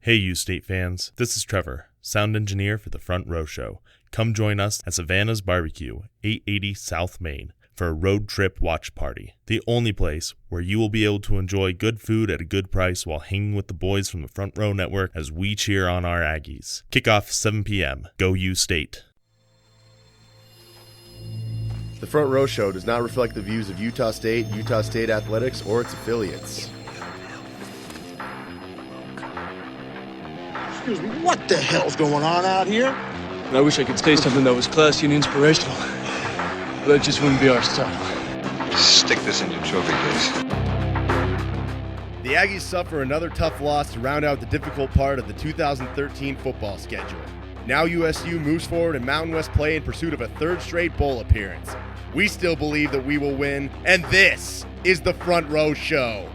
Hey, you State fans. This is Trevor, sound engineer for the Front Row Show. Come join us at Savannah's Barbecue, 880 South Main, for a road trip watch party. The only place where you will be able to enjoy good food at a good price while hanging with the boys from the Front Row Network as we cheer on our Aggies. Kickoff 7 p.m. Go U State. The Front Row Show does not reflect the views of Utah State Athletics, or its affiliates. Excuse me, what the hell's going on out here? And I wish I could say something that was classy and inspirational, but that just wouldn't be our style. Stick this in your trophy case. The Aggies suffer another tough loss to round out the difficult part of the 2013 football schedule. Now USU moves forward in Mountain West play in pursuit of a third straight bowl appearance. We still believe that we will win, and this is the Front Row Show.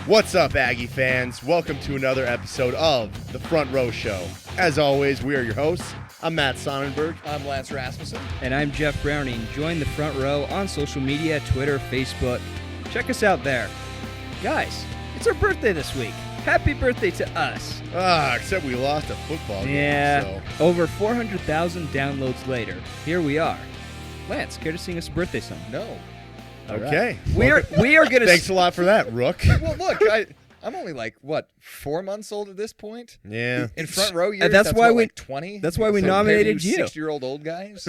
What's up, Aggie fans? Welcome to another episode of the Front Row Show. As always, we are your hosts. I'm Matt Sonnenberg. I'm Lance Rasmussen. And I'm Jeff Browning. Join the Front Row on social media, Twitter, Facebook. Check us out there. Guys, it's our birthday this week. Happy birthday to us. Except we lost a football game. Yeah, over 400,000 downloads later. Here we are. Lance, care to sing us a birthday song? No. Okay. Right. We are going to... Thanks a lot for that, Rook. Well, look, I'm only 4 months old at this point? Yeah. In Front Row years, that's why we 20? That's why we nominated you. 60-year-old old guys?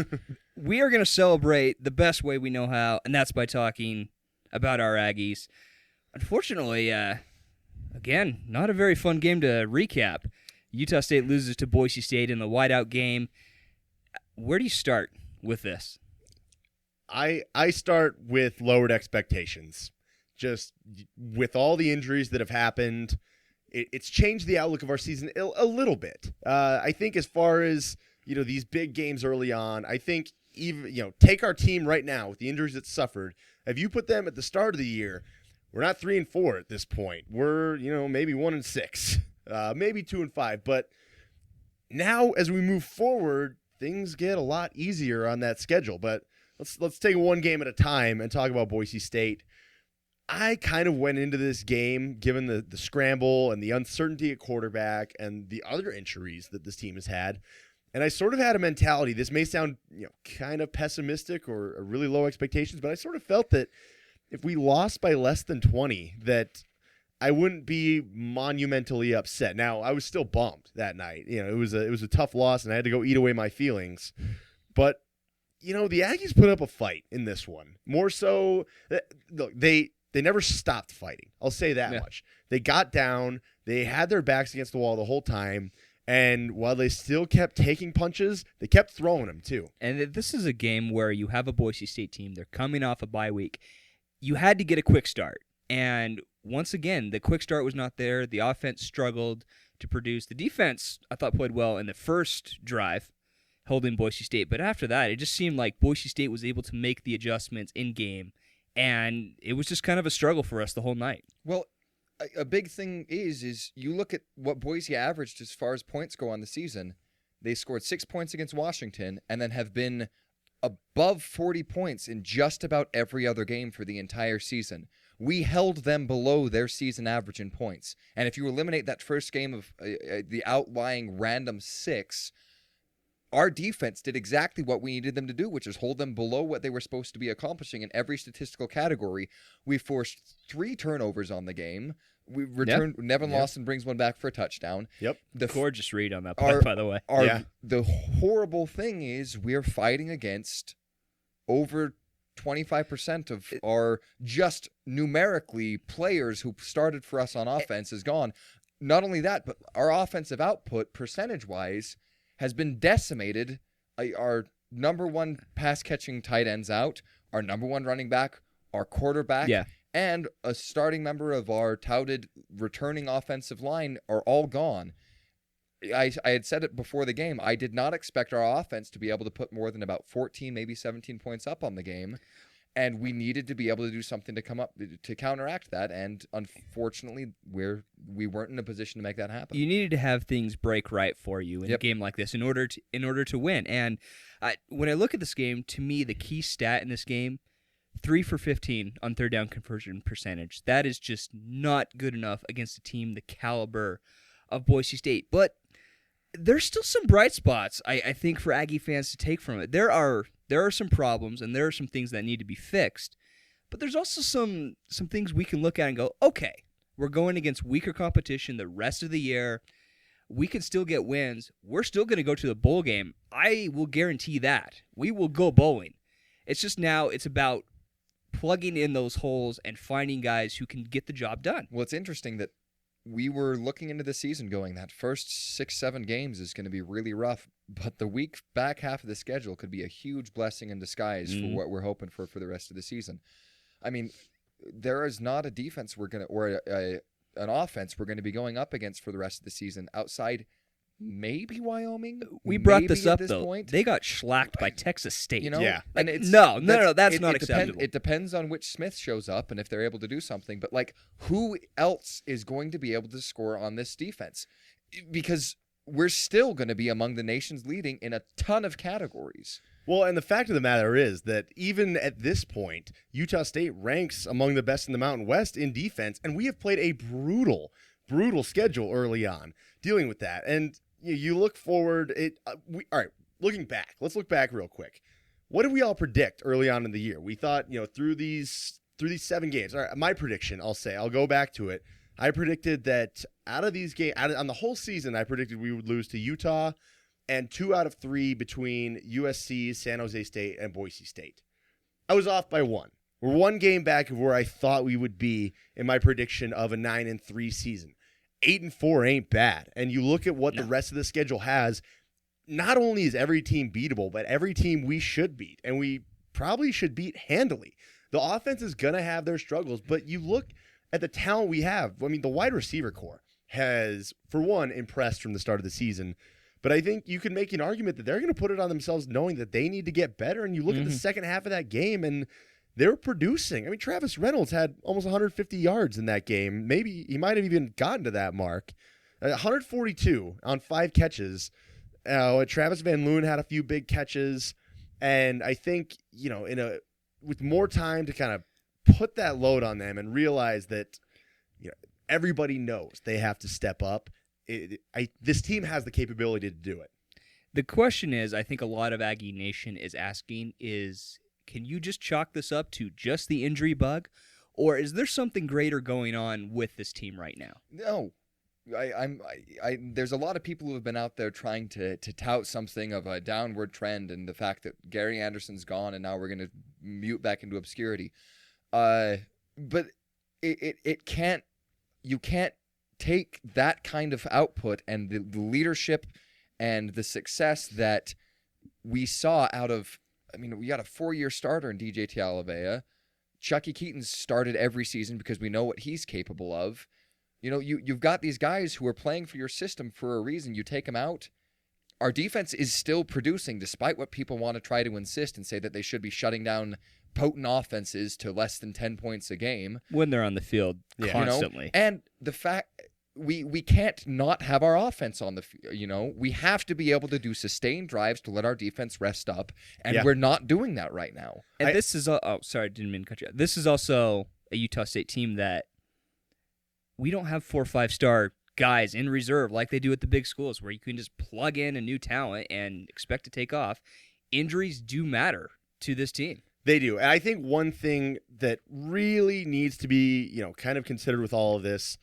We are going to celebrate the best way we know how, and that's by talking about our Aggies. Unfortunately, again, not a very fun game to recap. Utah State loses to Boise State in the whiteout game. Where do you start with this? I start with lowered expectations. Just with all the injuries that have happened, it's changed the outlook of our season a little bit. I think as far as, these big games early on, I think even, take our team right now with the injuries that suffered. If you put them at the start of the year, we're not 3-4 at this point. We're, maybe 1-6, maybe 2-5. But now as we move forward, things get a lot easier on that schedule. But let's take one game at a time and talk about Boise State. I kind of went into this game, given the scramble and the uncertainty at quarterback and the other injuries that this team has had, and I sort of had a mentality. This may sound kind of pessimistic or really low expectations, but I sort of felt that if we lost by less than 20, that I wouldn't be monumentally upset. Now, I was still bummed that night. It was a tough loss, and I had to go eat away my feelings, but the Aggies put up a fight in this one. More so, look, they never stopped fighting. I'll say that much. They got down. They had their backs against the wall the whole time. And while they still kept taking punches, they kept throwing them too. And this is a game where you have a Boise State team. They're coming off a bye week. You had to get a quick start. And once again, the quick start was not there. The offense struggled to produce. The defense, I thought, played well in the first drive, holding Boise State. But after that, it just seemed like Boise State was able to make the adjustments in-game, and it was just kind of a struggle for us the whole night. Well, a big thing is you look at what Boise averaged as far as points go on the season. They scored 6 points against Washington and then have been above 40 points in just about every other game for the entire season. We held them below their season average in points. And if you eliminate that first game of the outlying random 6, our defense did exactly what we needed them to do, which is hold them below what they were supposed to be accomplishing in every statistical category. We forced 3 turnovers on the game. We returned. Yep. Nevin Lawson brings one back for a touchdown. Yep. The gorgeous read on that play, by the way. The horrible thing is we're fighting against over 25% of our just numerically players who started for us on offense is gone. Not only that, but our offensive output percentage-wise has been decimated. Our number one pass-catching tight end's out, our number one running back, our quarterback, and a starting member of our touted returning offensive line are all gone. I had said it before the game. I did not expect our offense to be able to put more than about 14, maybe 17 points up on the game. And we needed to be able to do something to come up to counteract that. And unfortunately, we weren't in a position to make that happen. You needed to have things break right for you in Yep. a game like this in order to win. And when I look at this game, to me, the key stat in this game, 3 for 15 on third down conversion percentage. That is just not good enough against a team the caliber of Boise State. But there's still some bright spots, I think, for Aggie fans to take from it. There are some problems, and there are some things that need to be fixed. But there's also some things we can look at and go, okay, we're going against weaker competition the rest of the year. We can still get wins. We're still going to go to the bowl game. I will guarantee that. We will go bowling. It's just now it's about plugging in those holes and finding guys who can get the job done. Well, it's interesting that we were looking into the season going that first 6-7 games is going to be really rough, but the back half of the schedule could be a huge blessing in disguise for what we're hoping for the rest of the season. I mean, there is not a defense or an offense we're going to be going up against for the rest of the season outside maybe Wyoming. We brought maybe this at up, this though. point. They got shellacked by Texas State. You know, Yeah. and it's No, that's not it acceptable. It depends on which Smith shows up and if they're able to do something. But like, who else is going to be able to score on this defense? Because we're still going to be among the nation's leading in a ton of categories. Well, and the fact of the matter is that even at this point, Utah State ranks among the best in the Mountain West in defense, and we have played a brutal schedule early on dealing with that. And you look forward. All right. Looking back, let's look back real quick. What did we all predict early on in the year? We thought, through these 7 games. All right, my prediction, I'll go back to it. I predicted that out of these games, on the whole season, I predicted we would lose to Utah and 2 out of 3 between USC, San Jose State, and Boise State. I was off by 1. We're 1 game back of where I thought we would be in my prediction of a 9-3 season. 8-4 ain't bad. And you look at what the rest of the schedule has, not only is every team beatable, but every team we should beat, and we probably should beat handily. The offense is going to have their struggles, but you look at the talent we have. I mean, the wide receiver core has, for one, impressed from the start of the season. But I think you can make an argument that they're going to put it on themselves knowing that they need to get better. And you look at the second half of that game, and they're producing. I mean, Travis Reynolds had almost 150 yards in that game. Maybe he might have even gotten to that mark. 142 on 5 catches. Travis Van Loon had a few big catches. And I think, with more time to kind of put that load on them and realize that, everybody knows they have to step up. This team has the capability to do it. The question is, I think a lot of Aggie Nation is asking is, can you just chalk this up to just the injury bug? Or is there something greater going on with this team right now? No. There's a lot of people who have been out there trying to tout something of a downward trend and the fact that Gary Anderson's gone and now we're going to mute back into obscurity. But it can't, you can't take that kind of output and the leadership and the success that we saw out of, we got a 4-year starter in DJ Talavea. Chucky Keaton's started every season because we know what he's capable of. You've got these guys who are playing for your system for a reason. You take them out. Our defense is still producing despite what people want to try to insist and say that they should be shutting down potent offenses to less than 10 points a game. When they're on the field constantly. And the fact we can't not have our offense on the field. We have to be able to do sustained drives to let our defense rest up, and we're not doing that right now. And this is sorry, didn't mean to cut you out. This is also a Utah State team that we don't have 4 or 5-star guys in reserve like they do at the big schools where you can just plug in a new talent and expect to take off. Injuries do matter to this team. They do. And I think one thing that really needs to be, kind of considered with all of this,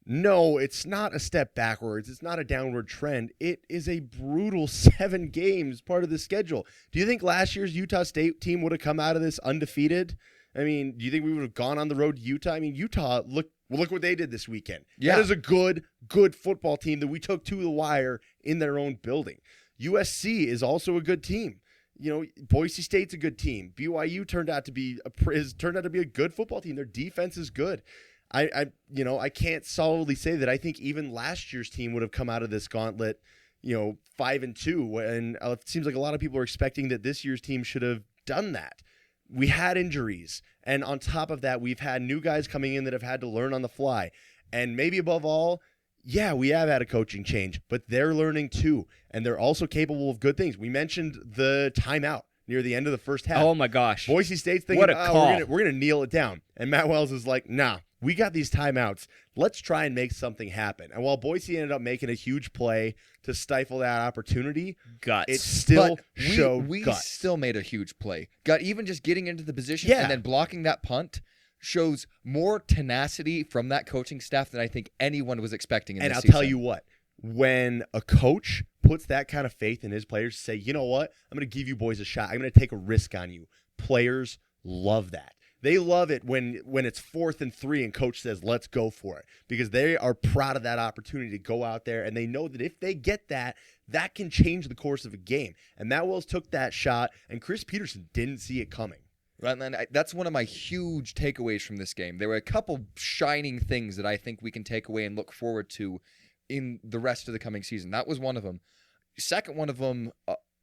no, it's not a step backwards. It's not a downward trend. It is a brutal 7 games part of the schedule. Do you think last year's Utah State team would have come out of this undefeated? Do you think we would have gone on the road to Utah? Utah, look what they did this weekend. Yeah. That is a good football team that we took to the wire in their own building. USC is also a good team. Boise State's a good team. BYU turned out to be a good football team. Their defense is good. I can't solidly say that I think even last year's team would have come out of this gauntlet, 5-2, and it seems like a lot of people are expecting that this year's team should have done that. we had injuries. And on top of that, we've had new guys coming in that have had to learn on the fly. And maybe above all, yeah, we have had a coaching change, but they're learning too. And they're also capable of good things. We mentioned the timeout near the end of the first half. Oh, my gosh. Boise State's thinking, What a call. we're gonna kneel it down. And Matt Wells is like, nah, we got these timeouts. Let's try and make something happen. And while Boise ended up making a huge play to stifle that opportunity, Guts. it still But showed we guts. still made a huge play. Got even just getting into the position Yeah. and then blocking that punt shows more tenacity from that coaching staff than I think anyone was expecting in And this I'll season. tell you what, when a coach puts that kind of faith in his players to say, you know what, I'm going to give you boys a shot. I'm going to take a risk on you. Players love that. They love it when it's 4th and 3 and coach says, let's go for it, because they are proud of that opportunity to go out there, and they know that if they get that, that can change the course of a game. And Matt Wells took that shot, and Chris Peterson didn't see it coming. Right, and that's one of my huge takeaways from this game. There were a couple shining things that I think we can take away and look forward to in the rest of the coming season. That was one of them. Second one of them,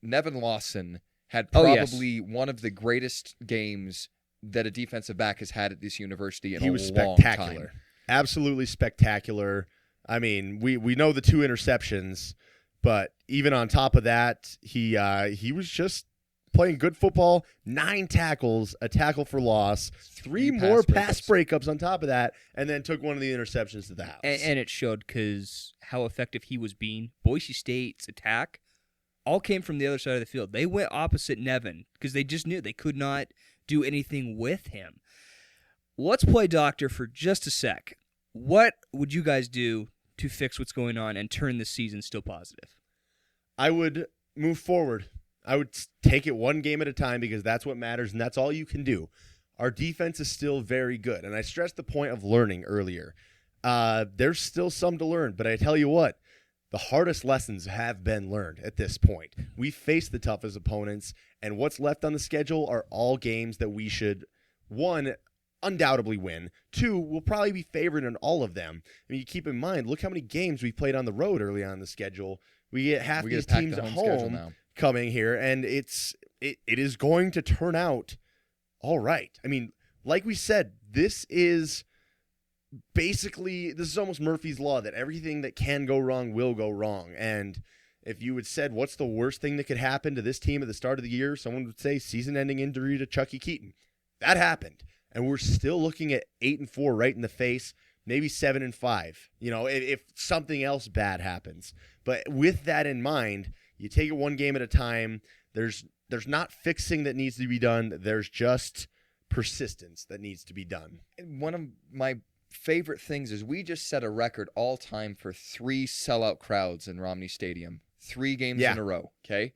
Nevin Lawson had probably one of the greatest games that a defensive back has had at this university in a long time. He was spectacular. Absolutely spectacular. I mean, we know the 2 interceptions, but even on top of that, he was just playing good football. 9 tackles, a tackle for loss, 3 more pass breakups on top of that, and then took one of the interceptions to the house. And it showed because how effective he was being. Boise State's attack all came from the other side of the field. They went opposite Nevin because they just knew they could not do anything with him. Let's play doctor for just a sec. What would you guys do to fix what's going on and turn this season still positive? I would move forward. I would take it one game at a time because that's what matters, and that's all you can do. Our defense is still very good, and I stressed the point of learning earlier. There's still some to learn, but I tell you what, the hardest lessons have been learned at this point. We faced the toughest opponents, and what's left on the schedule are all games that we should, 1, undoubtedly win. 2, we'll probably be favored in all of them. I mean, you keep in mind, look how many games we played on the road early on in the schedule. We get half these teams at home coming here, and it is going to turn out all right. I mean, like we said, this is almost Murphy's Law, that everything that can go wrong will go wrong. And if you had said, what's the worst thing that could happen to this team at the start of the year, someone would say season-ending injury to Chucky Keaton. That happened. And we're still looking at 8-4 right in the face, maybe 7-5, if something else bad happens. But with that in mind, you take it one game at a time. There's not fixing that needs to be done. There's just persistence that needs to be done. And one of my favorite things is we just set a record all time for 3 sellout crowds in Romney Stadium. 3 games in a row, okay?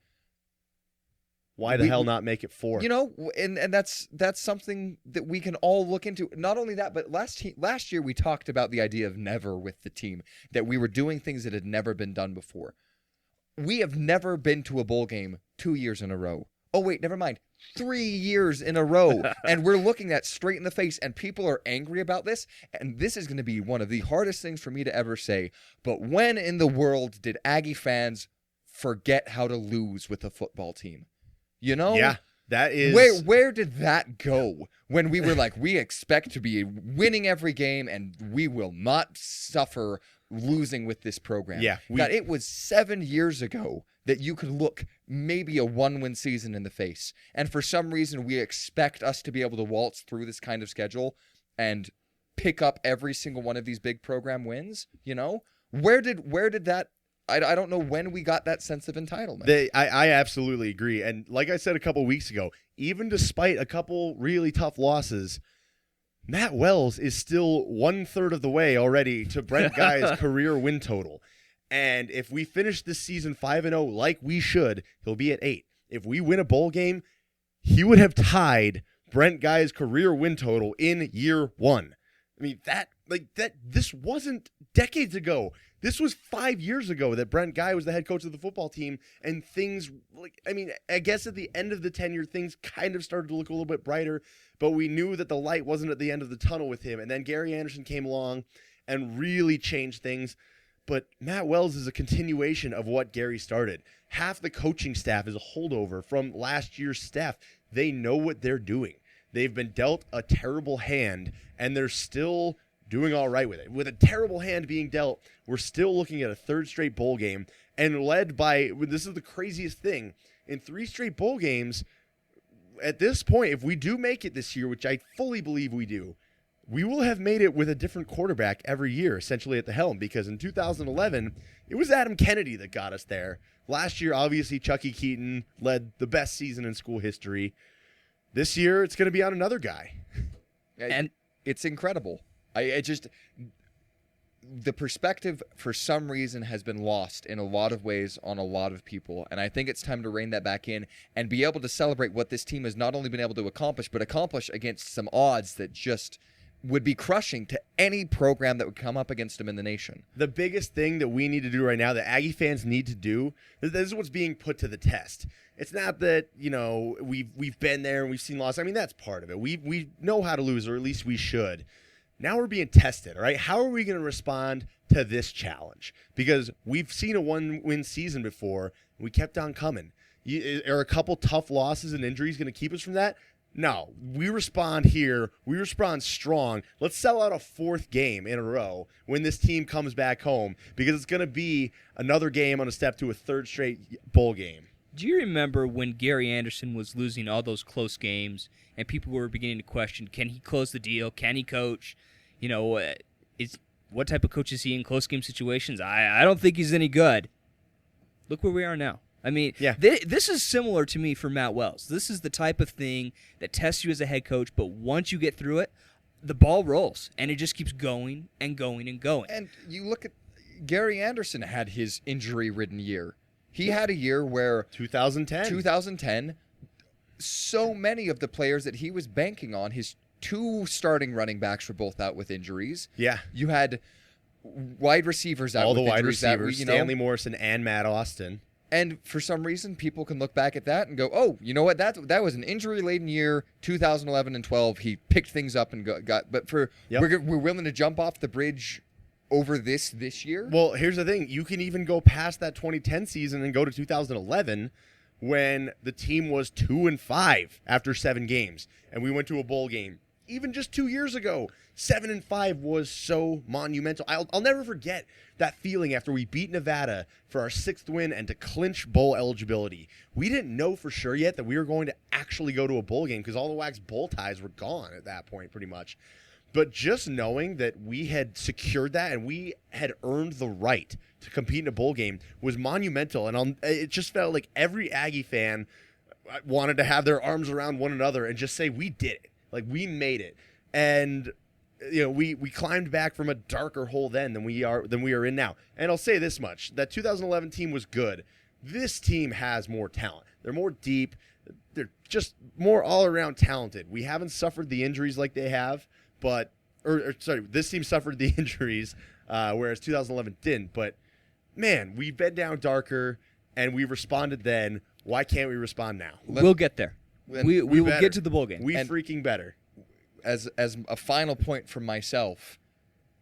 Why the hell not make it 4? And that's something that we can all look into. Not only that, but last year we talked about the idea of never with the team, that we were doing things that had never been done before. We have never been to a bowl game 2 years in a row. Oh, wait, never mind. 3 years in a row. And we're looking that straight in the face, and people are angry about this. And this is going to be one of the hardest things for me to ever say. But when in the world did Aggie fans forget how to lose with a football team? Yeah, that is... Where did that go when we were like, we expect to be winning every game and we will not suffer losing with this program? Yeah. God, it was 7 years ago that you could look maybe a 1-win season in the face. And for some reason, we expect us to be able to waltz through this kind of schedule and pick up every single one of these big program wins. Where did that... I don't know when we got that sense of entitlement. I absolutely agree. And like I said a couple weeks ago, even despite a couple really tough losses, Matt Wells is still 1/3 of the way already to Brent Guy's career win total. And if we finish this season 5-0 like we should, he'll be at 8. If we win a bowl game, he would have tied Brent Guy's career win total in year 1. I mean, this wasn't decades ago. This was 5 years ago that Brent Guy was the head coach of the football team, and things, I guess at the end of the tenure, things kind of started to look a little bit brighter, but we knew that the light wasn't at the end of the tunnel with him, and then Gary Anderson came along and really changed things. But Matt Wells is a continuation of what Gary started. Half the coaching staff is a holdover from last year's staff. They know what they're doing. they've been dealt a terrible hand, and they're still doing all right with it. With a terrible hand being dealt, we're still looking at a third straight bowl game, and led by, this is the craziest thing, in 3 straight bowl games, at this point, if we do make it this year, which I fully believe we do, we will have made it with a different quarterback every year, essentially at the helm, because in 2011, it was Adam Kennedy that got us there. Last year, obviously, Chucky Keaton led the best season in school history. This year, it's going to be on another guy. And it's incredible. The perspective, for some reason, has been lost in a lot of ways on a lot of people. And I think it's time to rein that back in and be able to celebrate what this team has not only been able to accomplish, but accomplish against some odds that just would be crushing to any program that would come up against them in the nation. The biggest thing that we need to do right now, that Aggie fans need to do, this is what's being put to the test. It's not that, we've been there and we've seen loss. I mean, that's part of it. We know how to lose, or at least we should. Now we're being tested, all right? How are we going to respond to this challenge? Because we've seen a 1-win season before, and we kept on coming. Are a couple tough losses and injuries going to keep us from that? No. We respond here. We respond strong. Let's sell out a 4th game in a row when this team comes back home, because it's going to be another game on a step to a 3rd straight bowl game. Do you remember when Gary Anderson was losing all those close games and people were beginning to question, can he close the deal? Can he coach? What type of coach is he in close game situations? I don't think he's any good. Look where we are now. I mean, yeah. This is similar to me for Matt Wells. This is the type of thing that tests you as a head coach, but once you get through it, the ball rolls, and it just keeps going and going and going. And you look at Gary Anderson had his injury-ridden year. He had a year where 2010, so many of the players that he was banking on, his 2 starting running backs were both out with injuries. Yeah. You had wide receivers out all with the wide injuries receivers, that, Stanley Morrison and Matt Austin. And for some reason, people can look back at that and go, oh, you know what? That was an injury-laden year, 2011 and 12. He picked things up and got. But we're willing to jump off the bridge over this year? Well, here's the thing. You can even go past that 2010 season and go to 2011 when the team was 2-5 after 7 games, and we went to a bowl game. Even just 2 years ago, 7-5 was so monumental. I'll never forget that feeling after we beat Nevada for our 6th win and to clinch bowl eligibility. We didn't know for sure yet that we were going to actually go to a bowl game because all the Wax bowl ties were gone at that point pretty much. But just knowing that we had secured that and we had earned the right to compete in a bowl game was monumental. And it just felt like every Aggie fan wanted to have their arms around one another and just say, we did it. Like, we made it. And, we climbed back from a darker hole then than we are in now. And I'll say this much. That 2011 team was good. This team has more talent. They're more deep. They're just more all-around talented. We haven't suffered the injuries like they have. This team suffered the injuries, whereas 2011 didn't. But, man, we've been down darker, and we responded then. Why can't we respond now? We'll get there. We will get to the bowl game. We freaking better. As a final point from myself,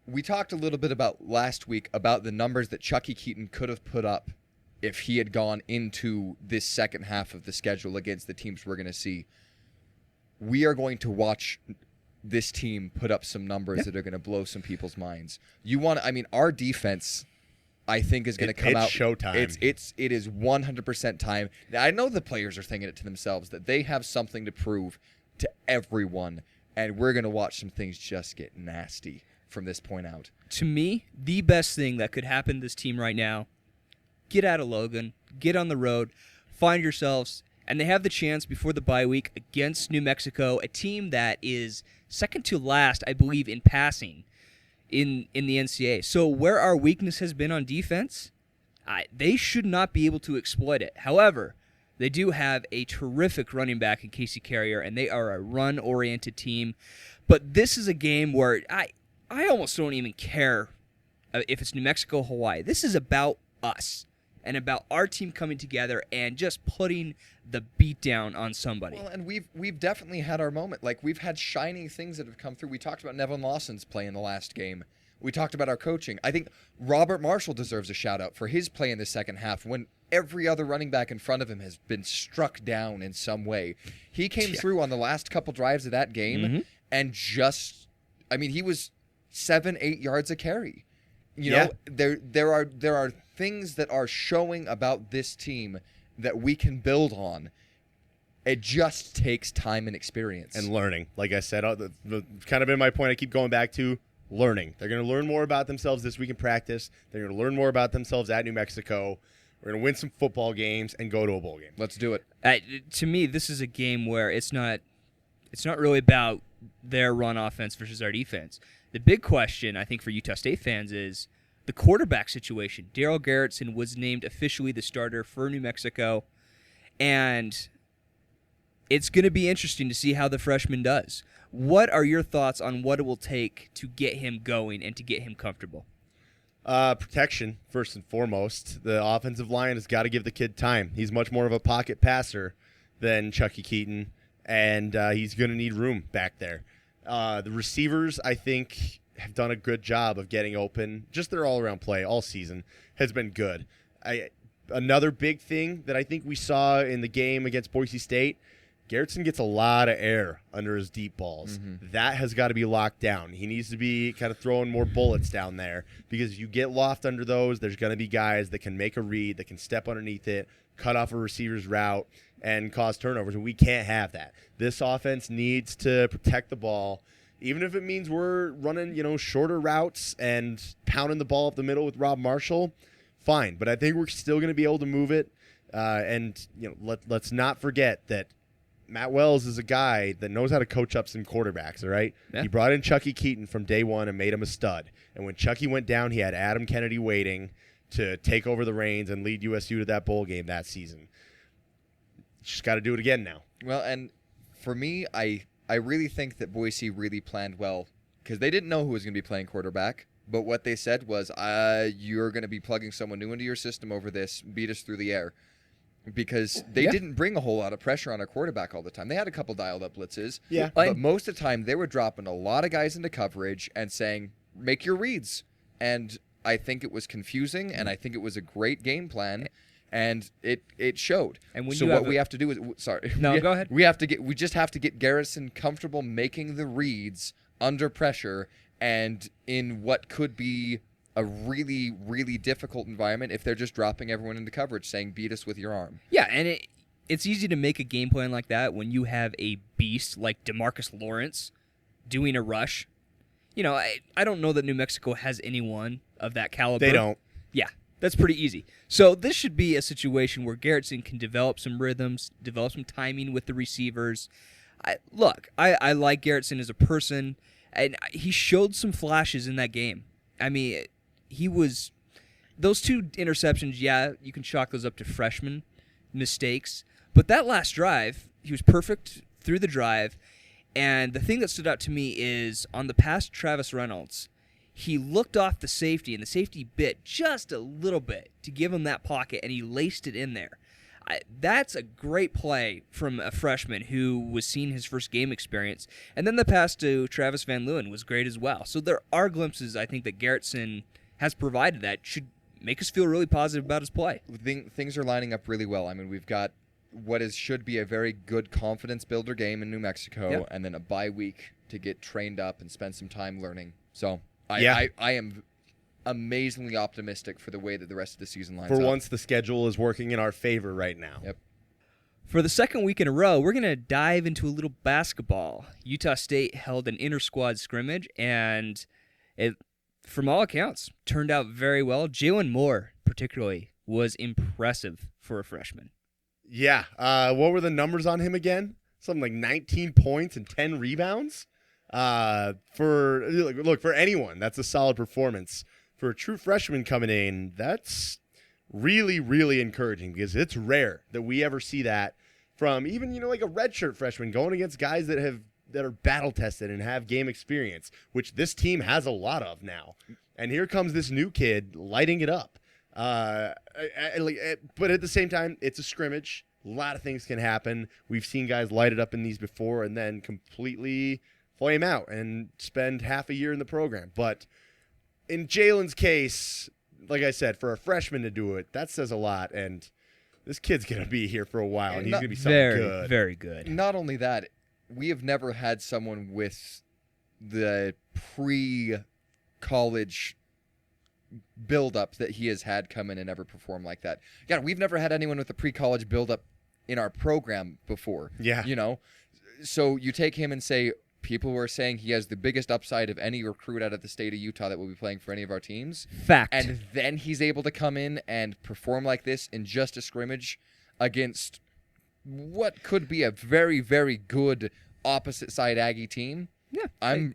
we talked a little bit about last week about the numbers that Chucky Keaton could have put up if he had gone into this second half of the schedule against the teams we're going to see. We are going to watch this team put up some numbers that are going to blow some people's minds. Our defense, I think, is going to come out. It's showtime. It is 100% time. I know the players are thinking it to themselves that they have something to prove to everyone, and we're going to watch some things just get nasty from this point out. To me, the best thing that could happen to this team right now, get out of Logan, get on the road, find yourselves, and they have the chance before the bye week against New Mexico, a team that is second to last, I believe, in passing in the NCAA. So where our weakness has been on defense, they should not be able to exploit it. However, they do have a terrific running back in Casey Carrier, and they are a run-oriented team. But this is a game where I almost don't even care if it's New Mexico, Hawaii. This is about us and about our team coming together and just putting the beat down on somebody. Well, and we've definitely had our moment. Like, we've had shining things that have come through. We talked about Nevin Lawson's play in the last game. We talked about our coaching. I think Robert Marshall deserves a shout-out for his play in the second half when every other running back in front of him has been struck down in some way. He came through on the last couple drives of that game and he was 7-8 yards a carry. You know, there are things that are showing about this team that we can build on. It just takes time and experience. And learning. Like I said, kind of been my point I keep going back to, learning. They're going to learn more about themselves this week in practice. They're going to learn more about themselves at New Mexico. We're going to win some football games and go to a bowl game. Let's do it. To me, this is a game where it's not really about their run offense versus our defense. The big question, I think, for Utah State fans is the quarterback situation. Darryl Garrettson was named officially the starter for New Mexico, and it's going to be interesting to see how the freshman does. What are your thoughts on what it will take to get him going and to get him comfortable? Protection, first and foremost. The offensive line has got to give the kid time. He's much more of a pocket passer than Chucky Keaton, and he's going to need room back there. The receivers, I think, have done a good job of getting open. Just their all-around play all season has been good. Another big thing that I think we saw in the game against Boise State, Garrettson gets a lot of air under his deep balls. That has got to be locked down. He needs to be kind of throwing more bullets down there, because if you get loft under those, there's going to be guys that can make a read, that can step underneath it, cut off a receiver's route, and cause turnovers, and we can't have that. This offense needs to protect the ball, even if it means we're running, shorter routes and pounding the ball up the middle with Rob Marshall, fine. But I think we're still going to be able to move it, and let's not forget that Matt Wells is a guy that knows how to coach up some quarterbacks, all right? Yeah. He brought in Chucky Keaton from day one and made him a stud. And when Chucky went down, he had Adam Kennedy waiting to take over the reins and lead USU to that bowl game that season. Just got to do it again now. Well, and for me, I really think that Boise really planned well, because they didn't know who was going to be playing quarterback. But what they said was, you're going to be plugging someone new into your system over this, beat us through the air. Because they didn't bring a whole lot of pressure on a quarterback all the time. They had a couple dialed-up blitzes. Yeah. But most of the time, they were dropping a lot of guys into coverage and saying, make your reads. And I think it was confusing, and I think it was a great game plan, and it showed. And when we have to do is, go ahead. We just have to get Garrison comfortable making the reads under pressure and in what could be a really, really difficult environment if they're just dropping everyone into coverage, saying, beat us with your arm. Yeah, and it's easy to make a game plan like that when you have a beast like DeMarcus Lawrence doing a rush. I don't know that New Mexico has anyone of that caliber. They don't. Yeah, that's pretty easy. So this should be a situation where Garrettson can develop some rhythms, develop some timing with the receivers. I like Garrettson as a person, and he showed some flashes in that game. I mean, those two interceptions, you can chalk those up to freshman mistakes. But that last drive, he was perfect through the drive. And the thing that stood out to me is on the pass to Travis Reynolds, he looked off the safety, and the safety bit just a little bit to give him that pocket, and he laced it in there. That's a great play from a freshman who was seeing his first game experience. And then the pass to Travis Van Leeuwen was great as well. So there are glimpses, I think, that Garrettson has provided that should make us feel really positive about his play. Things are lining up really well. I mean, we've got should be a very good confidence builder game in New Mexico, and then a bye week to get trained up and spend some time learning. So I am amazingly optimistic for the way that the rest of the season lines up. For once, the schedule is working in our favor right now. Yep. For the second week in a row, we're going to dive into a little basketball. Utah State held an inter-squad scrimmage, and it, from all accounts, turned out very well. Jalen Moore, particularly, was impressive for a freshman. Yeah. What were the numbers on him again? Something like 19 points and 10 rebounds? For anyone, that's a solid performance. For a true freshman coming in, that's really, really encouraging, because it's rare that we ever see that from even, like a redshirt freshman going against guys that are battle tested and have game experience, which this team has a lot of now. And here comes this new kid lighting it up. But at the same time, it's a scrimmage. A lot of things can happen. We've seen guys light it up in these before and then completely flame out and spend half a year in the program. But in Jalen's case, like I said, for a freshman to do it, that says a lot. And this kid's going to be here for a while, and he's not- going to be something Very, good. very good. Not only that, we have never had someone with the pre-college build-up that he has had come in and ever perform like that. Yeah, we've never had anyone with a pre-college build-up in our program before. Yeah. You know? So you take him and say, people were saying he has the biggest upside of any recruit out of the state of Utah that will be playing for any of our teams. Fact. And then he's able to come in and perform like this in just a scrimmage against what could be a very, very good opposite side Aggie team. Yeah. I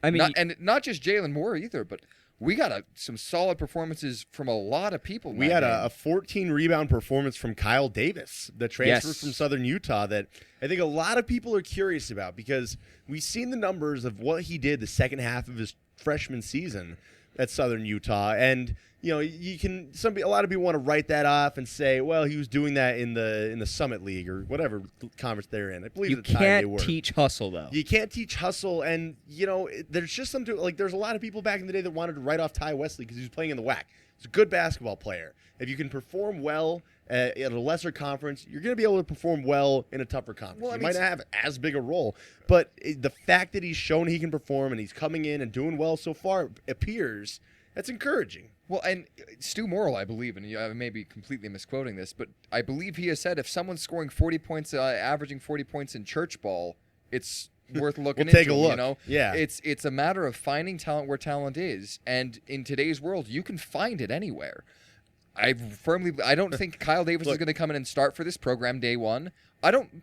mean, not just Jalen Moore either, but we got some solid performances from a lot of people. We had a 14 rebound performance from Kyle Davis, the transfer Yes. from Southern Utah, that I think a lot of people are curious about because we've seen the numbers of what he did the second half of his freshman season at Southern Utah, and you know a lot of people want to write that off and say, well, he was doing that in the Summit League or whatever conference they're in. I believe you at the time they were. can't teach hustle, though. You can't teach hustle, and there's just something like there's a lot of people back in the day that wanted to write off Ty Wesley because he was playing in the WAC. He's a good basketball player. If you can perform well at a lesser conference, you're going to be able to perform well in a tougher conference. Well, I you mean, might not have as big a role, but the fact that he's shown he can perform and he's coming in and doing well so far appears that's encouraging. Well, and Stu Morrill, I believe, and I may be completely misquoting this, but I believe he has said if someone's scoring 40 points, averaging 40 points in church ball, it's worth looking We'll into. take a look. You know? Yeah. It's a matter of finding talent where talent is, and in today's world, you can find it anywhere. I don't think Kyle Davis is going to come in and start for this program day one.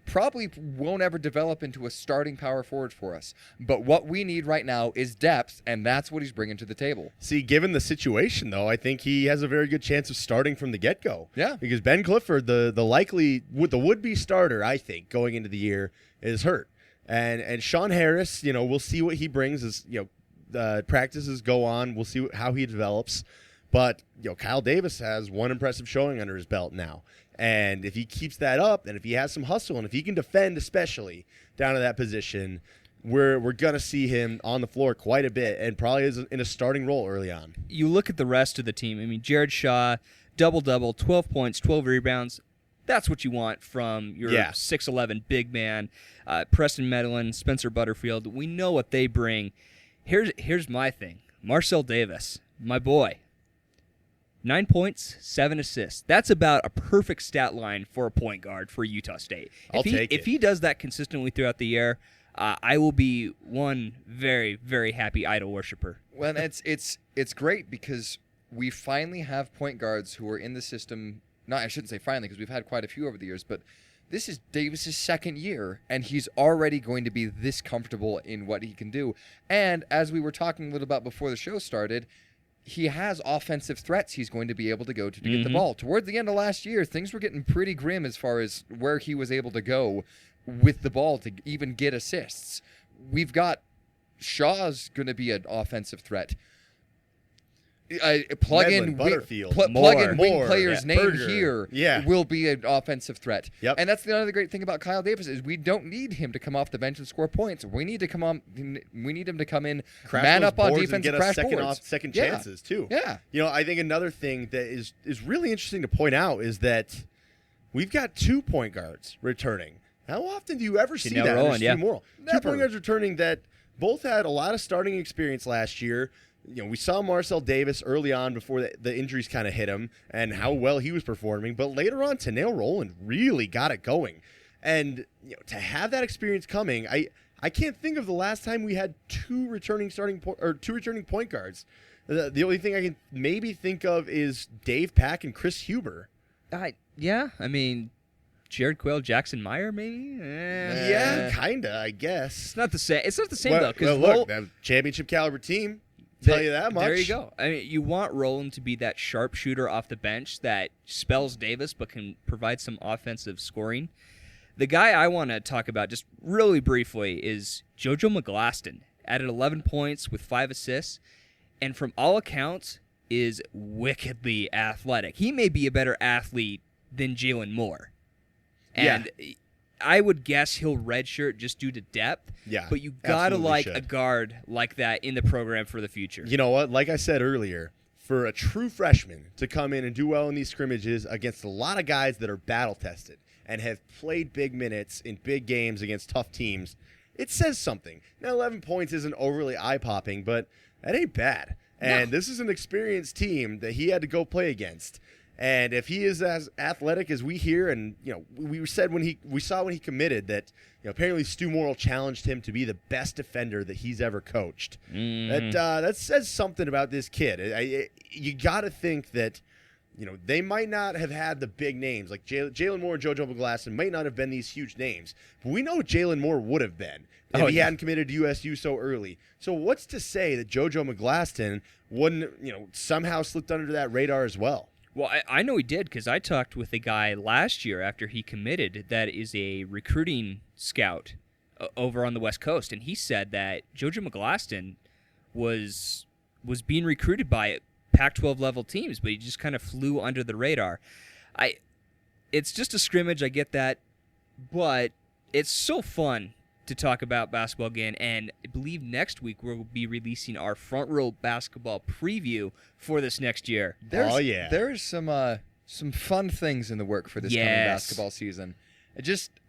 Probably won't ever develop into a starting power forward for us. But what we need right now is depth, and that's what he's bringing to the table. See, given the situation, though, I think he has a very good chance of starting from the get-go. Yeah. Because Ben Clifford, the would-be starter, I think, going into the year, is hurt. And Sean Harris, we'll see what he brings as, practices go on. We'll see how he develops. But, Kyle Davis has one impressive showing under his belt now. And if he keeps that up, and if he has some hustle, and if he can defend especially down to that position, we're going to see him on the floor quite a bit and probably is in a starting role early on. You look at the rest of the team. I mean, Jared Shaw, double-double, 12 points, 12 rebounds. That's what you want from your 6'11" big man. Preston Medlin, Spencer Butterfield. We know what they bring. Here's my thing. Marcel Davis, my boy. 9 points, 7 assists. That's about a perfect stat line for a point guard for Utah State. If he does that consistently throughout the year, I will be one very, very happy idol worshiper. Well, it's great because we finally have point guards who are in the system. No, I shouldn't say finally because we've had quite a few over the years, but this is Davis's second year, and he's already going to be this comfortable in what he can do. And as we were talking a little about before the show started, he has offensive threats he's going to be able to go to get the ball. Towards the end of last year, things were getting pretty grim as far as where he was able to go with the ball to even get assists. We've got Shaw's going to be an offensive threat. Plug Medlin, in Butterfield, plug in wing Moore, player's name Berger. here will be an offensive threat. Yep. And that's the other great thing about Kyle Davis is we don't need him to come off the bench and score points. We need him to come in, Crash man those up on boards defense, and get crash us boards. second chances too. Yeah. I think another thing that is really interesting to point out is that we've got 2 point guards returning. How often do you ever see that under Stu Morrill? 2 point guards returning that both had a lot of starting experience last year. We saw Marcel Davis early on before the injuries kind of hit him and how well he was performing. But later on, Tanel Rowland really got it going. And to have that experience coming, I can't think of the last time we had 2 returning point guards. The only thing I can maybe think of is Dave Pack and Chris Huber. Yeah, I mean, Jared Quayle, Jackson Meyer, maybe? Yeah, kind of, I guess. It's not the same. It's not the same, though. Well, look, that championship caliber team. Tell you that much. There you go. I mean, you want Rowland to be that sharpshooter off the bench that spells Davis but can provide some offensive scoring. The guy I want to talk about just really briefly is JoJo McGlaston. Added 11 points with 5 assists, and from all accounts is wickedly athletic. He may be a better athlete than Jalen Moore. And I would guess he'll redshirt just due to depth. Yeah, but you gotta like should. a guard like that in the program for the future. You know what? Like I said earlier, for a true freshman to come in and do well in these scrimmages against a lot of guys that are battle-tested and have played big minutes in big games against tough teams, it says something. Now, 11 points isn't overly eye-popping, but that ain't bad. And this is an experienced team that he had to go play against. And if he is as athletic as we hear, and we said when he committed that apparently Stu Morrill challenged him to be the best defender that he's ever coached. That says something about this kid. You got to think that they might not have had the big names like Jalen Moore and JoJo McGlaston might not have been these huge names, but we know Jalen Moore would have been if he hadn't committed to USU so early. So what's to say that JoJo McGlaston wouldn't somehow slipped under that radar as well? Well, I know he did because I talked with a guy last year after he committed that is a recruiting scout over on the West Coast, and he said that JoJo McGlaston was being recruited by Pac-12 level teams, but he just kind of flew under the radar. It's just a scrimmage, I get that, but it's so fun to talk about basketball again, and I believe next week we'll be releasing our front row basketball preview for this next year. There's some fun things in the work for this coming basketball season.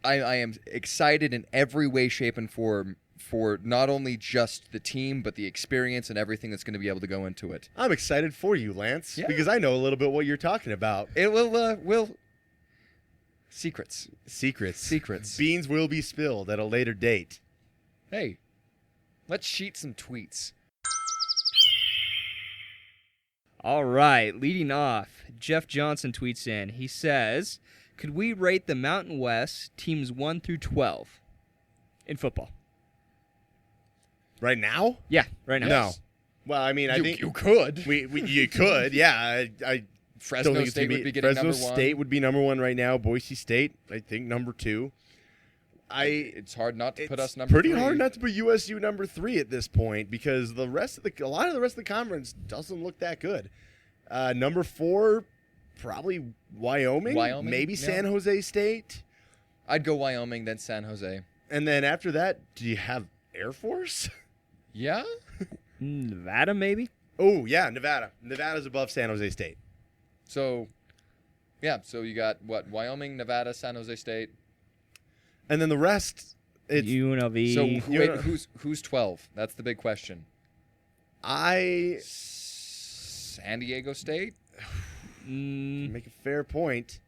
I am excited in every way, shape, and form for not only just the team, but the experience and everything that's going to be able to go into it. I'm excited for you, Lance, because I know a little bit what you're talking about. It will Secrets. Beans will be spilled at a later date. Hey, let's sheet some tweets. All right, leading off, Jeff Johnson tweets in. He says, could we rate the Mountain West teams 1 through 12 in football? Right now? Yeah, right now. No. Well, I mean, I think you could. You could, yeah. I Fresno State would be getting number 1. Fresno State would be number 1 right now. Boise State, I think, number 2. It's hard not to put us number 3. It's pretty hard not to put USU number 3 at this point because a lot of the rest of the conference doesn't look that good. Number 4, probably Wyoming, maybe San Jose State. I'd go Wyoming, then San Jose. And then after that, do you have Air Force? Yeah? Nevada, maybe? Oh, yeah, Nevada. Nevada's above San Jose State. So you got, Wyoming, Nevada, San Jose State. And then the rest, it's UNLV. So who's 12? That's the big question. San Diego State? Make a fair point.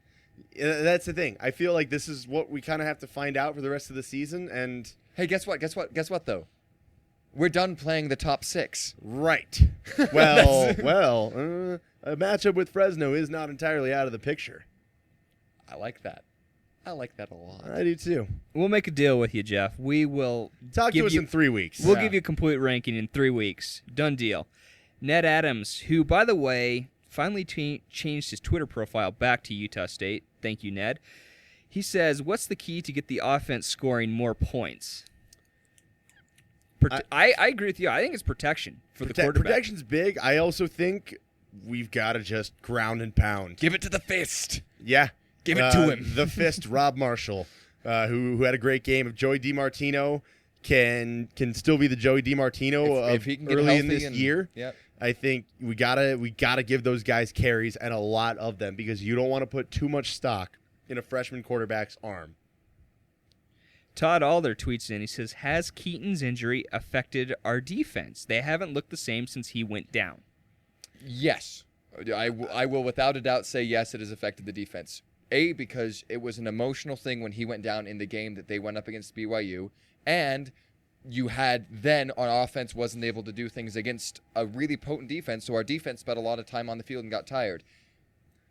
That's the thing. I feel like this is what we kind of have to find out for the rest of the season. And hey, guess what, though? We're done playing the top 6. Right. Well, a matchup with Fresno is not entirely out of the picture. I like that. I like that a lot. I do too. We'll make a deal with you, Jeff. We will talk to us in 3 weeks. We'll give you a complete ranking in 3 weeks. Done deal. Ned Adams, who, by the way, finally changed his Twitter profile back to Utah State. Thank you, Ned. He says, what's the key to get the offense scoring more points? I agree with you. I think it's protection for the quarterback. Protection's big. I also think we've got to just ground and pound. Give it to the fist. Yeah. Give it to him. The fist, Rob Marshall, who had a great game. If Joey DiMartino can still be the Joey DiMartino if he can get early in this and, year, yep. I think we gotta give those guys carries and a lot of them because you don't want to put too much stock in a freshman quarterback's arm. Todd Alder tweets in. He says, has Keaton's injury affected our defense? They haven't looked the same since he went down. Yes. I will without a doubt say yes, it has affected the defense. A, because it was an emotional thing when he went down in the game that they went up against BYU. And you had then on offense wasn't able to do things against a really potent defense. So our defense spent a lot of time on the field and got tired.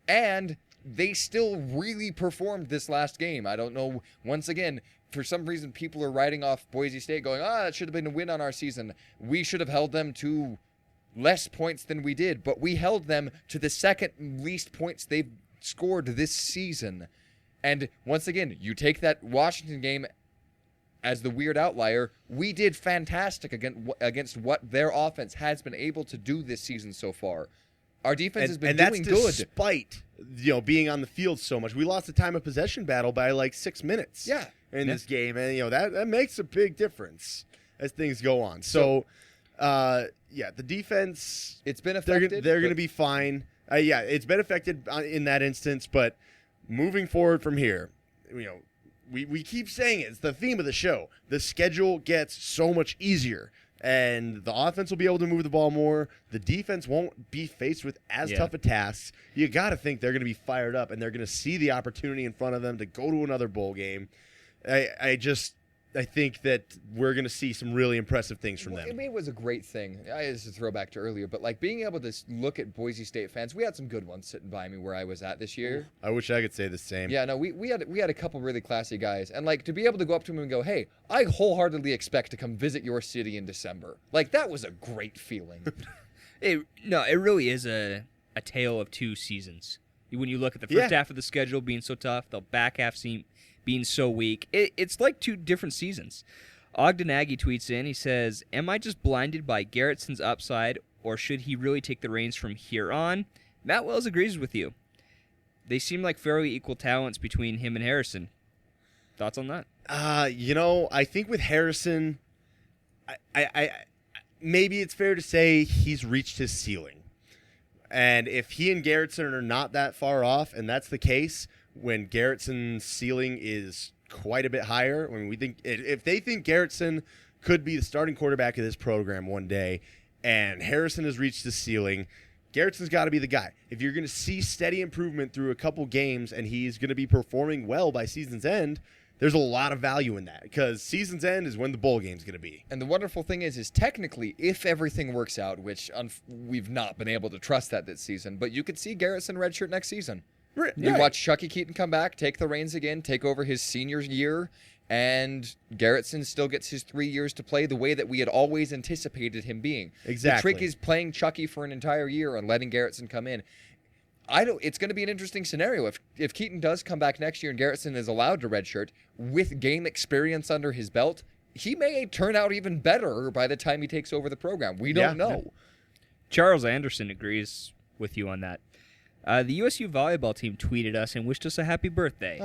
And they still really performed this last game. I don't know. Once again, for some reason, people are writing off Boise State going, that should have been a win on our season. We should have held them to less points than we did, but we held them to the second least points they've scored this season. And once again, you take that Washington game as the weird outlier. We did fantastic against what their offense has been able to do this season so far. Our defense has been doing good. Despite being on the field so much. We lost the time of possession battle by like 6 minutes. In this game, and that makes a big difference as things go on. So Yeah, the defense. It's been affected. They're going to be fine. Yeah, it's been affected in that instance, but moving forward from here, we keep saying it. It's the theme of the show. The schedule gets so much easier, and the offense will be able to move the ball more. The defense won't be faced with as tough a task. You got to think they're going to be fired up, and they're going to see the opportunity in front of them to go to another bowl game. I think that we're going to see some really impressive things from them. I mean, it was a great thing. This is a throwback to earlier, but like being able to look at Boise State fans, we had some good ones sitting by me where I was at this year. I wish I could say the same. Yeah, no, we had a couple really classy guys, and like to be able to go up to them and go, "Hey, I wholeheartedly expect to come visit your city in December." Like that was a great feeling. It really is a tale of two seasons. When you look at the first half of the schedule being so tough, the back half being so weak. It's like two different seasons. Ogden Aggie tweets in, he says, "Am I just blinded by Garrettson's upside, or should he really take the reins from here on?" Matt Wells agrees with you. They seem like fairly equal talents between him and Harrison. Thoughts on that? I think with Harrison, I maybe it's fair to say he's reached his ceiling. And if he and Garrettson are not that far off, and that's the case, when Garrettson's ceiling is quite a bit higher, when we think if they think Garrettson could be the starting quarterback of this program one day, and Harrison has reached the ceiling, Garrettson's got to be the guy. If you're going to see steady improvement through a couple games, and he's going to be performing well by season's end, there's a lot of value in that, because season's end is when the bowl game's going to be. And the wonderful thing is technically, if everything works out, which we've not been able to trust that this season, but you could see Garrettson redshirt next season. You watch Chucky Keaton come back, take the reins again, take over his senior year, and Garrettson still gets his 3 years to play the way that we had always anticipated him being. Exactly. The trick is playing Chucky for an entire year and letting Garrettson come in. It's going to be an interesting scenario. If Keaton does come back next year and Garrettson is allowed to redshirt with game experience under his belt, he may turn out even better by the time he takes over the program. We don't know. Charles Anderson agrees with you on that. The USU volleyball team tweeted us and wished us a happy birthday.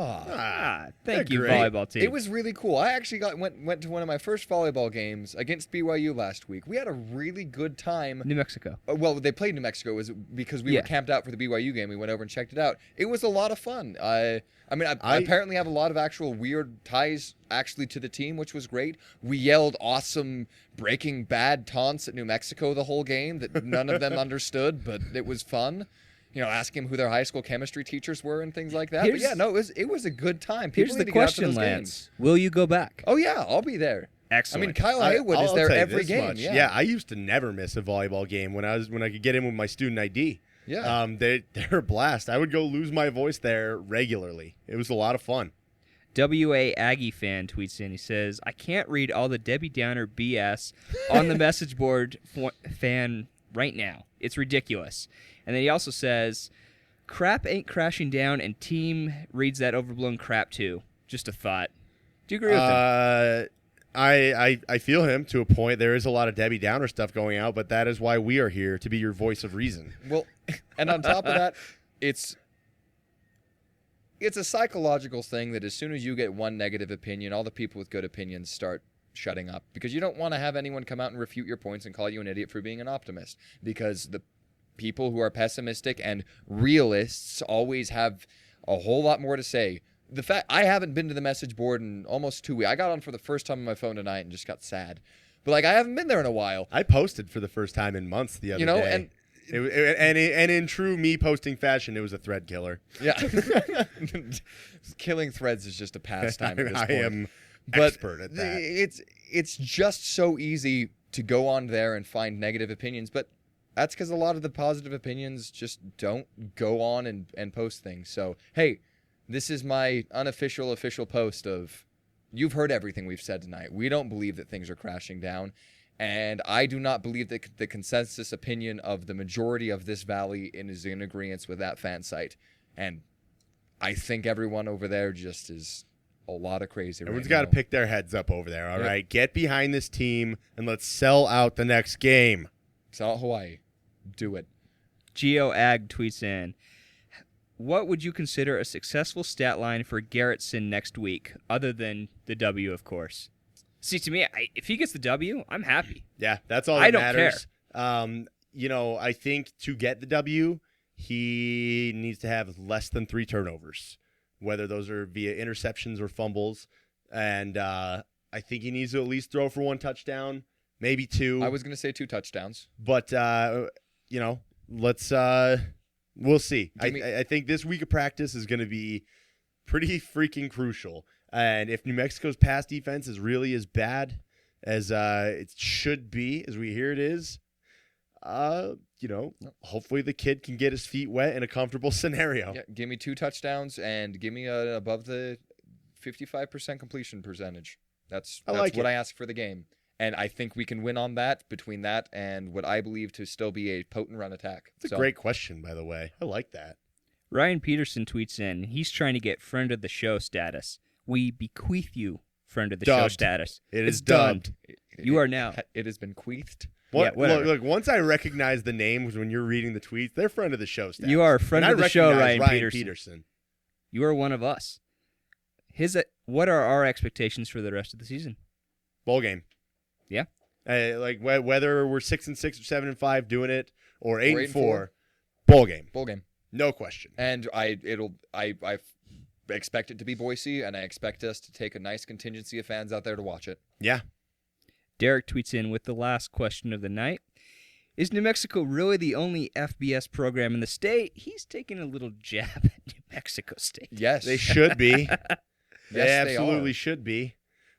Thank you, great. volleyball team. It was really cool. I actually went to one of my first volleyball games against BYU last week. We had a really good time. New Mexico. Well, they played New Mexico. It was because we were camped out for the BYU game. We went over and checked it out. It was a lot of fun. I apparently have a lot of actual weird ties actually to the team, which was great. We yelled awesome Breaking Bad taunts at New Mexico the whole game that none of them understood, but it was fun. Ask him who their high school chemistry teachers were and things like that. It was a good time. Here's the question, Lance. Will you go back? Oh, yeah, I'll be there. Excellent. I mean, Kyle Haywood is there every game. Much. Yeah, I used to never miss a volleyball game when I could get in with my student ID. Yeah. They're a blast. I would go lose my voice there regularly. It was a lot of fun. WA Aggie fan tweets in. He says, "I can't read all the Debbie Downer BS on the message board fan right now. It's ridiculous." And then he also says, "Crap ain't crashing down, and team reads that overblown crap too." Just a thought. Do you agree with him? I feel him to a point. There is a lot of Debbie Downer stuff going out, but that is why we are here, to be your voice of reason. Well, and on top of that, it's a psychological thing that as soon as you get one negative opinion, all the people with good opinions start shutting up, because you don't want to have anyone come out and refute your points and call you an idiot for being an optimist, because the people who are pessimistic and realists always have a whole lot more to say. The fact I haven't been to the message board in almost 2 weeks. I got on for the first time on my phone tonight and just got sad. But I haven't been there in a while. I posted for the first time in months the other day. And in true me posting fashion, it was a thread killer. Yeah. Killing threads is just a pastime at this point. I am expert at that. It's just so easy to go on there and find negative opinions, but that's because a lot of the positive opinions just don't go on and post things. So, hey, this is my unofficial official post of, you've heard everything we've said tonight. We don't believe that things are crashing down, and I do not believe that the consensus opinion of the majority of this valley is in agreement with that fan site. And I think everyone over there just is a lot of crazy. Everyone's got to pick their heads up over there, all right? Get behind this team, and let's sell out the next game. Sell out Hawaii. Do it. Geo Ag tweets in, "What would you consider a successful stat line for Garrettson next week, other than the W, of course?" See, to me, if he gets the W, I'm happy. Yeah, that's all that I don't matters. I think to get the W, he needs to have less than 3 turnovers, whether those are via interceptions or fumbles. And I think he needs to at least throw for 1 touchdown, maybe 2. I was going to say 2 touchdowns. But, we'll see. I think this week of practice is going to be pretty freaking crucial. And if New Mexico's pass defense is really as bad as it should be, as we hear it is, hopefully the kid can get his feet wet in a comfortable scenario. Yeah, give me 2 touchdowns and give me above the 55% completion percentage. That's what I ask for the game. And I think we can win on that, between that and what I believe to still be a potent run attack. It's a great question, by the way. I like that. Ryan Peterson tweets in, he's trying to get friend of the show status. We bequeath you friend of the show status. It's dubbed. You are now. It has been queethed. Look, once I recognize the names when you're reading the tweets, they're friend of the show status. You are a friend of the show, Ryan Peterson. Peterson. You are one of us. What are our expectations for the rest of the season? Bowl game. Yeah. Whether we're 6-6 or 7-5 doing it, or 8-4, bowl game. Bowl game. No question. And I expect it to be Boise, and I expect us to take a nice contingency of fans out there to watch it. Yeah. Derek tweets in with the last question of the night. Is New Mexico really the only FBS program in the state? He's taking a little jab at New Mexico State. Yes. They should be. They Yes, absolutely should be.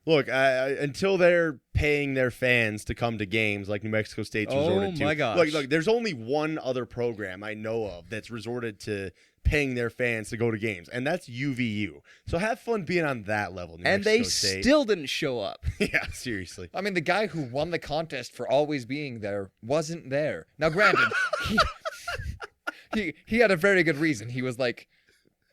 Look, until they're paying their fans to come to games like New Mexico State's resorted to. Oh, my gosh. Look, there's only one other program I know of that's resorted to paying their fans to go to games, and that's UVU. So have fun being on that level, New And Mexico they State. still didn't show up. Yeah, seriously. I mean, the guy who won the contest for always being there wasn't there. Now, granted, he had a very good reason. He was like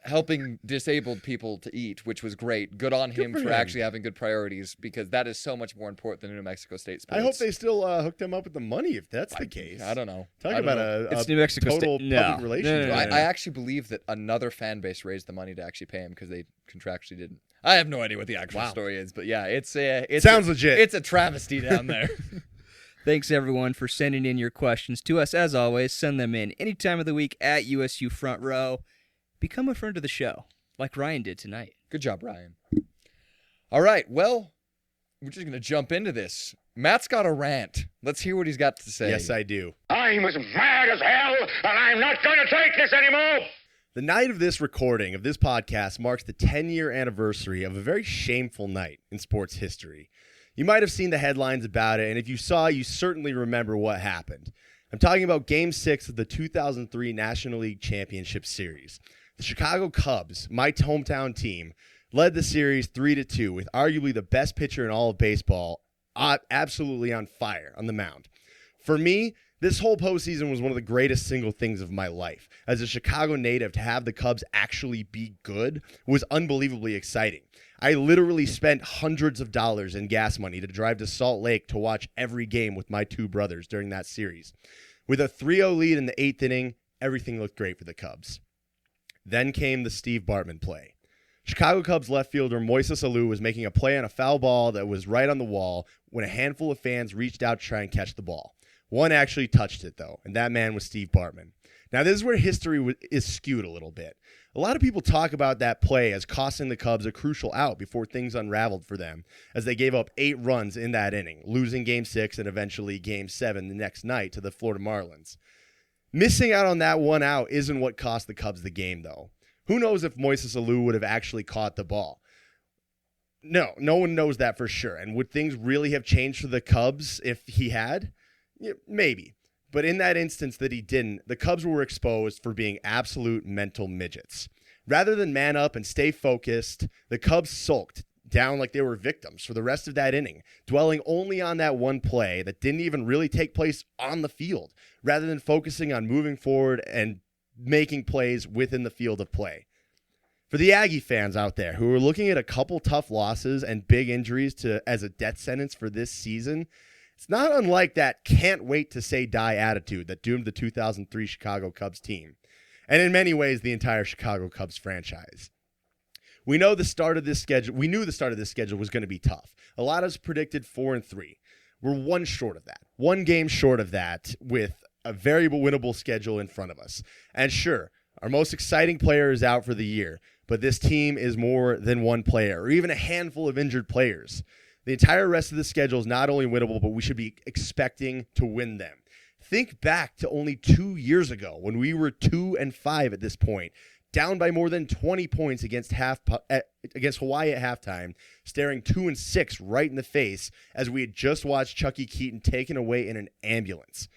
helping disabled people to eat, which was great. Good on him for actually having good priorities, because that is so much more important than New Mexico State sports. I hope they still hooked him up with the money if that's the case. I don't know. Talk about It's New Mexico total State. public No. relations. No. I actually believe that another fan base raised the money to actually pay him because they contractually didn't. I have no idea what the actual story is, but yeah, it sounds legit. It's a travesty down there. Thanks, everyone, for sending in your questions to us. As always, send them in any time of the week at USU Front Row. Become a friend of the show, like Ryan did tonight. Good job, Ryan. All right, well, we're just going to jump into this. Matt's got a rant. Let's hear what he's got to say. Yes, I do. I'm as mad as hell, and I'm not going to take this anymore. The night of this recording of this podcast marks the 10-year anniversary of a very shameful night in sports history. You might have seen the headlines about it, and if you saw, you certainly remember what happened. I'm talking about Game 6 of the 2003 National League Championship Series. The Chicago Cubs, my hometown team, led the series 3-2 with arguably the best pitcher in all of baseball, absolutely on fire on the mound. For me, this whole postseason was one of the greatest single things of my life. As a Chicago native, to have the Cubs actually be good was unbelievably exciting. I literally spent hundreds of dollars in gas money to drive to Salt Lake to watch every game with my 2 brothers during that series. With a 3-0 lead in the 8th inning, everything looked great for the Cubs. Then came the Steve Bartman play. Chicago Cubs left fielder Moises Alou was making a play on a foul ball that was right on the wall when a handful of fans reached out to try and catch the ball. One actually touched it, though, and that man was Steve Bartman. Now, this is where history is skewed a little bit. A lot of people talk about that play as costing the Cubs a crucial out before things unraveled for them, as they gave up 8 runs in that inning, losing Game 6 and eventually Game 7 the next night to the Florida Marlins. Missing out on that one out isn't what cost the Cubs the game, though. Who knows if Moises Alou would have actually caught the ball? No one knows that for sure. And would things really have changed for the Cubs if he had? Yeah, maybe. But in that instance that he didn't, the Cubs were exposed for being absolute mental midgets. Rather than man up and stay focused, the Cubs sulked down like they were victims for the rest of that inning, dwelling only on that one play that didn't even really take place on the field, rather than focusing on moving forward and making plays within the field of play. For the Aggie fans out there who are looking at a couple tough losses and big injuries as a death sentence for this season, it's not unlike that can't wait to say die attitude that doomed the 2003 Chicago Cubs team, and in many ways the entire Chicago Cubs franchise. We know the start of this schedule. We knew the start of this schedule was going to be tough. A lot of us predicted 4-3. We're one short of that. One game short of that with a very winnable schedule in front of us. And sure, our most exciting player is out for the year, but this team is more than one player or even a handful of injured players. The entire rest of the schedule is not only winnable, but we should be expecting to win them. Think back to only 2 years ago when we were 2-5 at this point, down by more than 20 points against Hawaii at halftime, staring 2-6 right in the face as we had just watched Chucky Keaton taken away in an ambulance.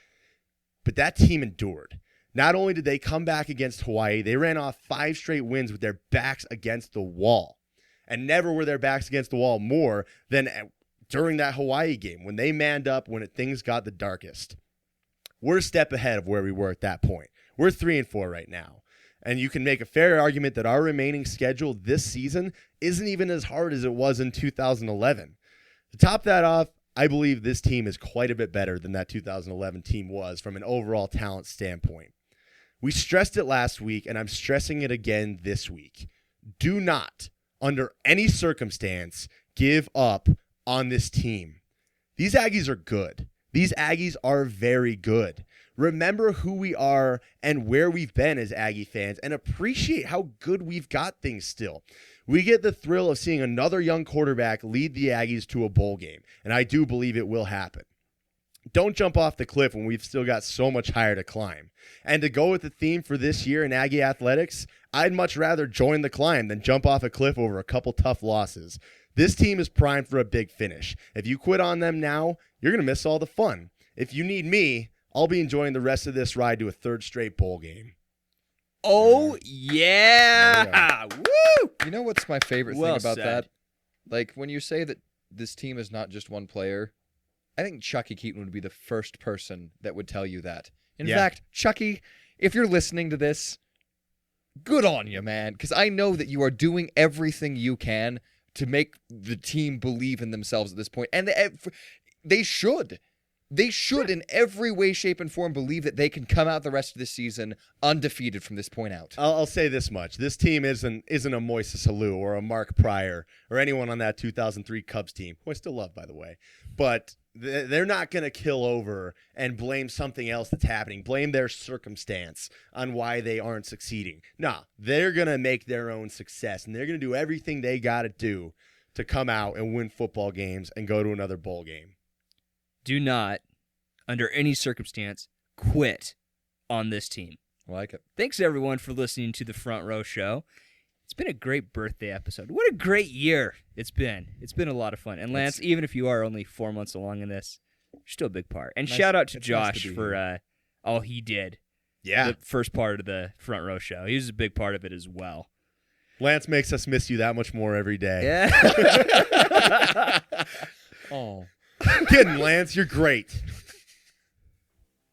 But that team endured. Not only did they come back against Hawaii, they ran off 5 straight wins with their backs against the wall. And never were their backs against the wall more than during that Hawaii game when they manned up when things got the darkest. We're a step ahead of where we were at that point. We're 3-4 right now. And you can make a fair argument that our remaining schedule this season isn't even as hard as it was in 2011. To top that off, I believe this team is quite a bit better than that 2011 team was from an overall talent standpoint. We stressed it last week, and I'm stressing it again this week. Do not, under any circumstance, give up on this team. These Aggies are good. These Aggies are very good. Remember who we are and where we've been as Aggie fans and appreciate how good we've got things still. We get the thrill of seeing another young quarterback lead the Aggies to a bowl game, and I do believe it will happen. Don't jump off the cliff when we've still got so much higher to climb. And to go with the theme for this year in Aggie athletics, I'd much rather join the climb than jump off a cliff over a couple tough losses. This team is primed for a big finish. If you quit on them now, you're going to miss all the fun. If you need me, I'll be enjoying the rest of this ride to a 3rd straight bowl game. Oh, yeah. Woo! You know what's my favorite Well thing about said. that? Like, when you say that this team is not just one player, I think Chucky Keaton would be the first person that would tell you that. In fact, Chucky, if you're listening to this, good on you, man, because I know that you are doing everything you can to make the team believe in themselves at this point. And they should. They should, in every way, shape, and form, believe that they can come out the rest of the season undefeated from this point out. I'll say this much. This team isn't a Moises Alou or a Mark Pryor or anyone on that 2003 Cubs team, who I still love, by the way. But they're not going to kill over and blame something else that's happening, blame their circumstance on why they aren't succeeding. Nah, they're going to make their own success, and they're going to do everything they got to do to come out and win football games and go to another bowl game. Do not, under any circumstance, quit on this team. I like it. Thanks, everyone, for listening to the Front Row Show. It's been a great birthday episode. What a great year it's been. It's been a lot of fun. And Lance, even if you are only 4 months along in this, you're still a big part. And shout out to Josh for all he did. Yeah. The first part of the Front Row Show. He was a big part of it as well. Lance makes us miss you that much more every day. Yeah. Oh. Kidding, Lance. You're great.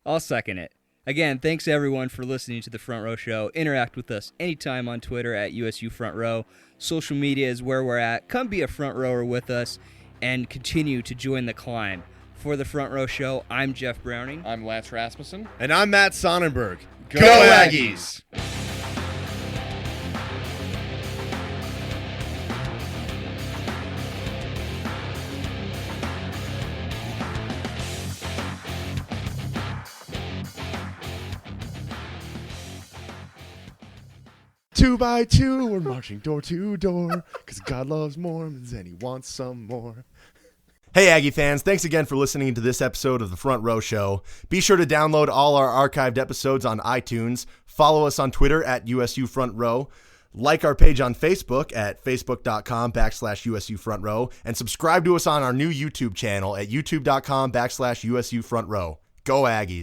I'll second it. Again, thanks everyone for listening to the Front Row Show. Interact with us anytime on Twitter at USU Front Row. Social media is where we're at. Come be a front rower with us and continue to join the climb. For the Front Row Show, I'm Jeff Browning. I'm Lance Rasmussen. And I'm Matt Sonnenberg. Go Aggies! 2 by 2, we're marching door to door, because God loves Mormons and he wants some more. Hey, Aggie fans, thanks again for listening to this episode of The Front Row Show. Be sure to download all our archived episodes on iTunes, follow us on Twitter at USU Front Row, like our page on Facebook at facebook.com/USU Front Row, and subscribe to us on our new YouTube channel at youtube.com/USU Front Row. Go Aggies.